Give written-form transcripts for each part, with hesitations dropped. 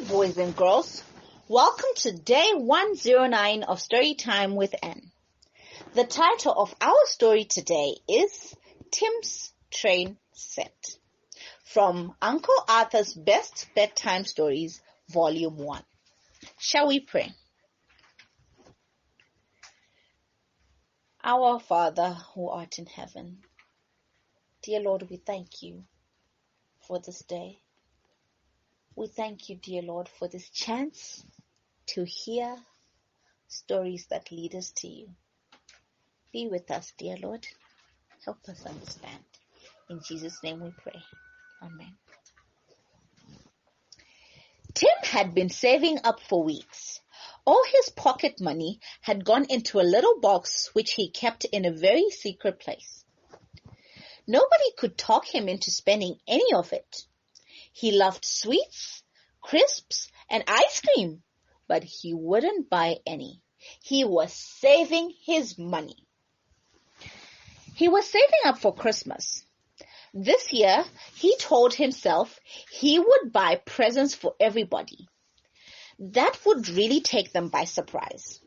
boys and girls. Welcome to day 109 of Storytime with Anne. The title of our story today is Tim's Train Set, from Uncle Arthur's Best Bedtime Stories, Volume 1. Shall we pray? Our Father who art in heaven, dear Lord, we thank you for this day. We thank you, dear Lord, for this chance to hear stories that lead us to you. Be with us, dear Lord. Help us understand. In Jesus' name we pray. Amen. Tim had been saving up for weeks. All his pocket money had gone into a little box which he kept in a very secret place. Nobody could talk him into spending any of it. He loved sweets, crisps, and ice cream, but he wouldn't buy any. He was saving his money. He was saving up for Christmas. This year, he told himself he would buy presents for everybody. That would really take them by surprise.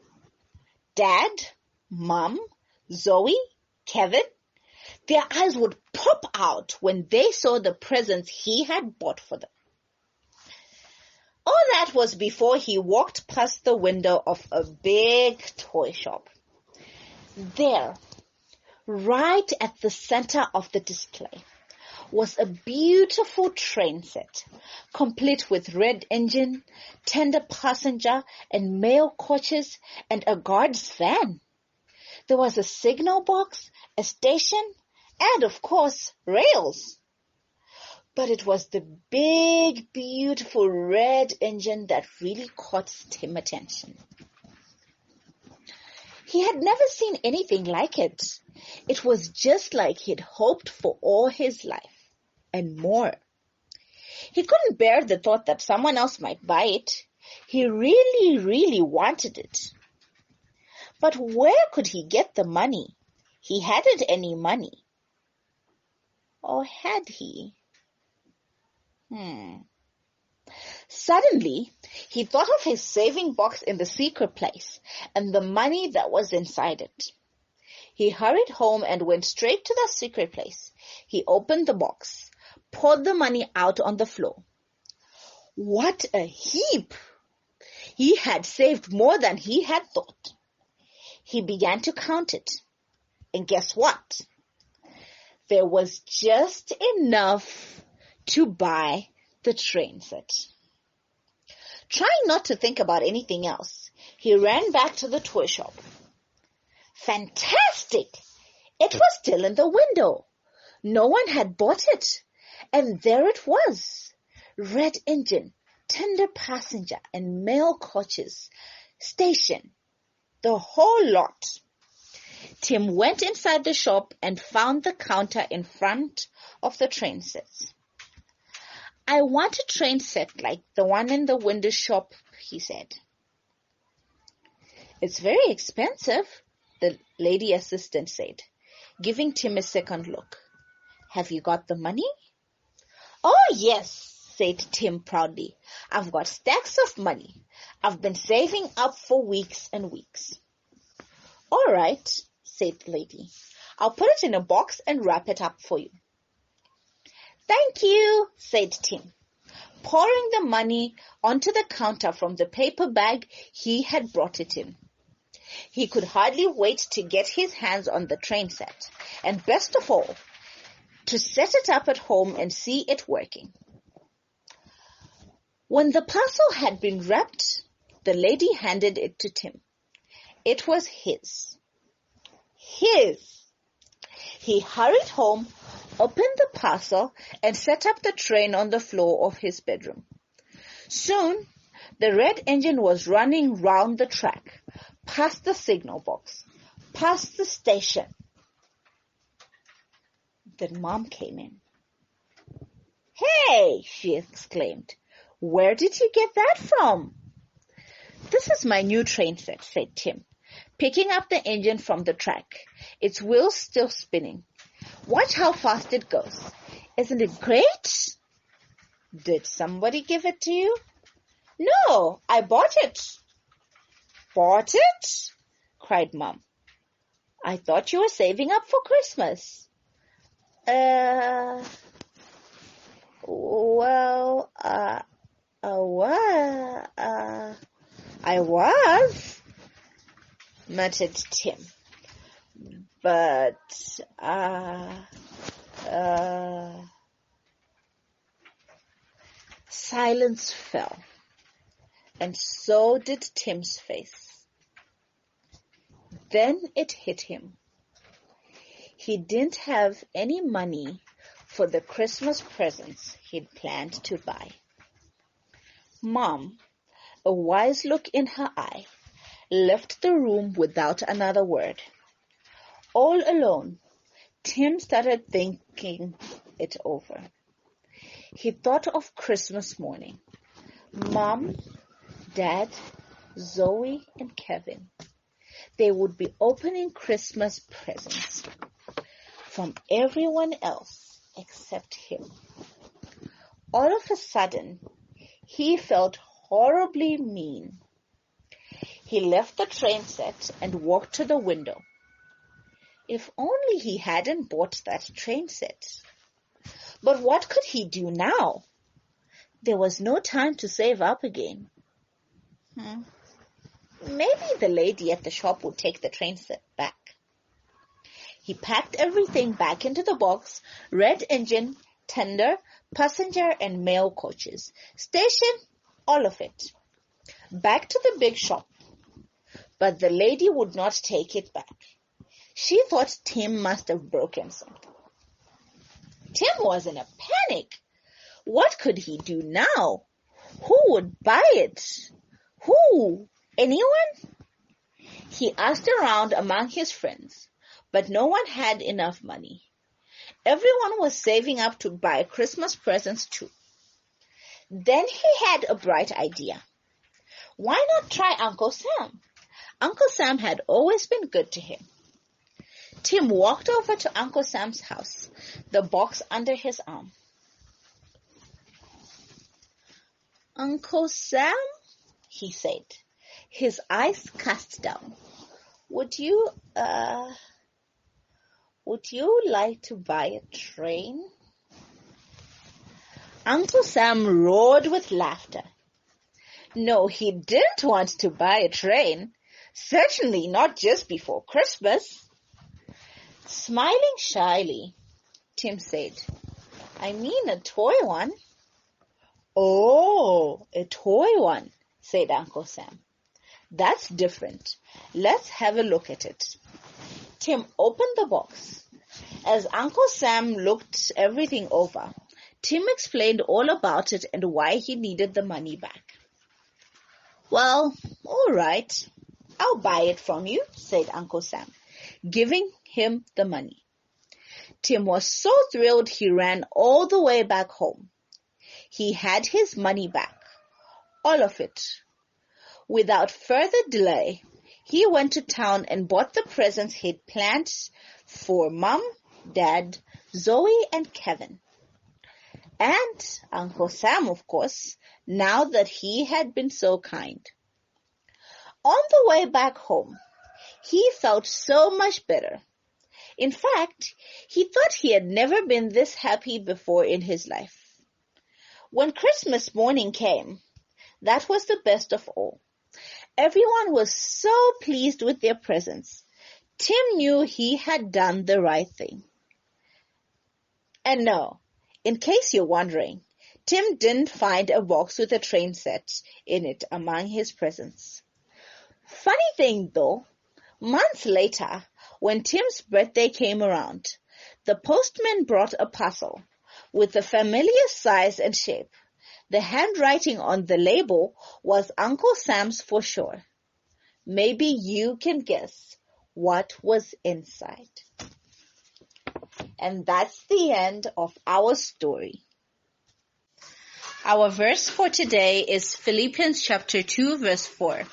Dad, Mom, Zoe, Kevin, their eyes would pop out when they saw the presents he had bought for them. All that was before he walked past the window of a big toy shop. There, right at the center of the display, was a beautiful train set, complete with red engine, tender passenger and mail coaches, and a guard's van. There was a signal box, a station, and, of course, rails. But it was the big, beautiful red engine that really caught Tim's attention. He had never seen anything like it. It was just like he'd hoped for all his life, and more. He couldn't bear the thought that someone else might buy it. He really, really wanted it. But where could he get the money? He hadn't any money. Or had he? Suddenly, he thought of his saving box in the secret place and the money that was inside it. He hurried home and went straight to the secret place. He opened the box, poured the money out on the floor. What a heap! He had saved more than he had thought. He began to count it. And guess what? There was just enough to buy the train set. Trying not to think about anything else, he ran back to the toy shop. Fantastic! It was still in the window. No one had bought it. And there it was. Red engine, tender passenger, and mail coaches, station, the whole lot. Tim went inside the shop and found the counter in front of the train sets. I want a train set like the one in the window shop, he said. It's very expensive, the lady assistant said, giving Tim a second look. Have you got the money? Oh, yes, said Tim proudly. I've got stacks of money. I've been saving up for weeks and weeks. All right, said the lady. I'll put it in a box and wrap it up for you. Thank you, said Tim, pouring the money onto the counter from the paper bag he had brought it in. He could hardly wait to get his hands on the train set, and best of all, to set it up at home and see it working. When the parcel had been wrapped, the lady handed it to Tim. It was his. He hurried home, opened the parcel, and set up the train on the floor of his bedroom. Soon, the red engine was running round the track, past the signal box, past the station. Then Mom came in. Hey, she exclaimed. Where did you get that from? This is my new train set, said Tim, picking up the engine from the track, its wheels still spinning. Watch how fast it goes. Isn't it great? Did somebody give it to you? No, I bought it. Bought it? Cried Mom. I thought you were saving up for Christmas. Well, I was, muttered Tim. But, Silence fell, and so did Tim's face. Then it hit him. He didn't have any money for the Christmas presents he'd planned to buy. Mom, a wise look in her eye, left the room without another word. All alone, Tim started thinking it over. He thought of Christmas morning. Mom, Dad, Zoe, and Kevin. They would be opening Christmas presents from everyone else except him. All of a sudden, he felt horribly mean. He left the train set and walked to the window. If only he hadn't bought that train set. But what could he do now? There was no time to save up again. Maybe the lady at the shop would take the train set back. He packed everything back into the box, red engine, tender, passenger and mail coaches, station, all of it. Back to the big shop. But the lady would not take it back. She thought Tim must have broken something. Tim was in a panic. What could he do now? Who would buy it? Who? Anyone? He asked around among his friends, but no one had enough money. Everyone was saving up to buy Christmas presents too. Then he had a bright idea. Why not try Uncle Sam? Uncle Sam had always been good to him. Tim walked over to Uncle Sam's house, the box under his arm. Uncle Sam, he said, his eyes cast down. Would you like to buy a train? Uncle Sam roared with laughter. No, he didn't want to buy a train. Certainly not just before Christmas. Smiling shyly, Tim said, I mean a toy one. Oh, a toy one, said Uncle Sam. That's different. Let's have a look at it. Tim opened the box. As Uncle Sam looked everything over, Tim explained all about it and why he needed the money back. Well, all right. I'll buy it from you, said Uncle Sam, giving him the money. Tim was so thrilled he ran all the way back home. He had his money back, all of it. Without further delay, he went to town and bought the presents he'd planned for Mom, Dad, Zoe, and Kevin. And Uncle Sam, of course, now that he had been so kind. On the way back home, he felt so much better. In fact, he thought he had never been this happy before in his life. When Christmas morning came, that was the best of all. Everyone was so pleased with their presents. Tim knew he had done the right thing. And no, in case you're wondering, Tim didn't find a box with a train set in it among his presents. Funny thing though, months later, when Tim's birthday came around, the postman brought a parcel with a familiar size and shape. The handwriting on the label was Uncle Sam's for sure. Maybe you can guess what was inside. And that's the end of our story. Our verse for today is Philippians chapter 2, verse 4.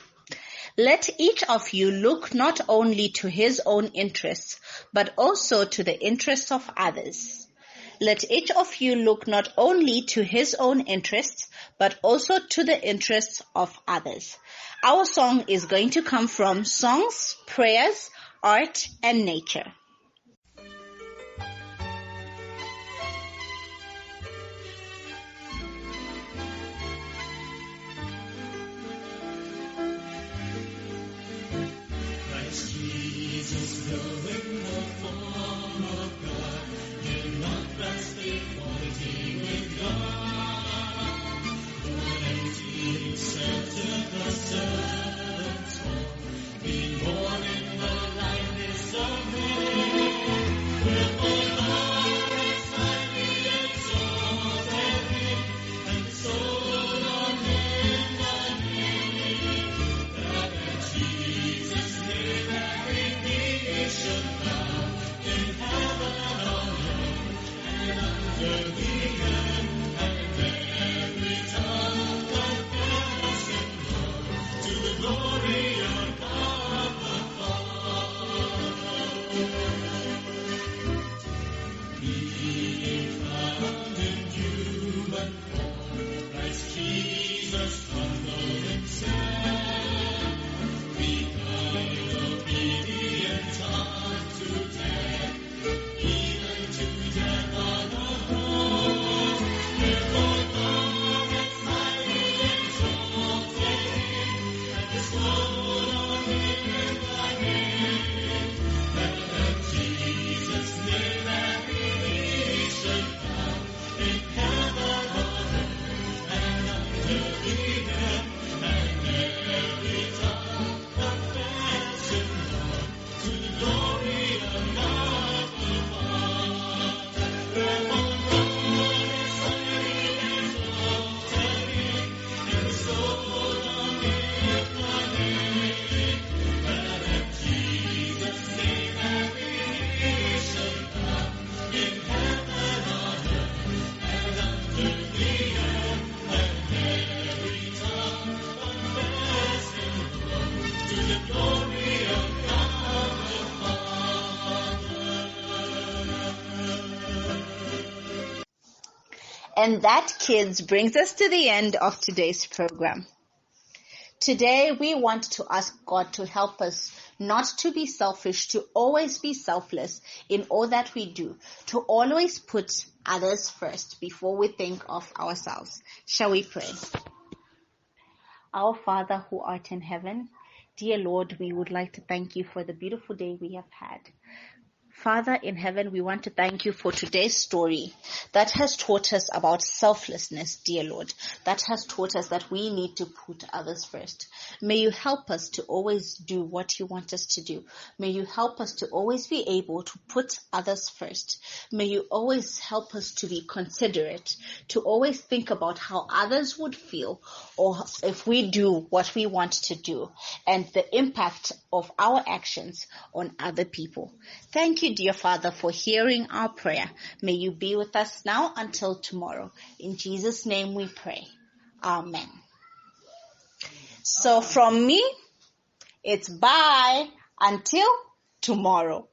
Let each of you look not only to his own interests, but also to the interests of others. Let each of you look not only to his own interests, but also to the interests of others. Our song is going to come from Songs, Prayers, Art, and Nature. And that, kids, brings us to the end of today's program. Today, we want to ask God to help us not to be selfish, to always be selfless in all that we do, to always put others first before we think of ourselves. Shall we pray? Our Father who art in heaven, dear Lord, we would like to thank you for the beautiful day we have had. Father in heaven, we want to thank you for today's story that has taught us about selflessness, dear Lord, that has taught us that we need to put others first. May you help us to always do what you want us to do. May you help us to always be able to put others first. May you always help us to be considerate, to always think about how others would feel or if we do what we want to do and the impact of our actions on other people. Thank you, dear Father, for hearing our prayer. May you be with us now until tomorrow. In Jesus' name we pray. Amen. So from me, it's bye until tomorrow.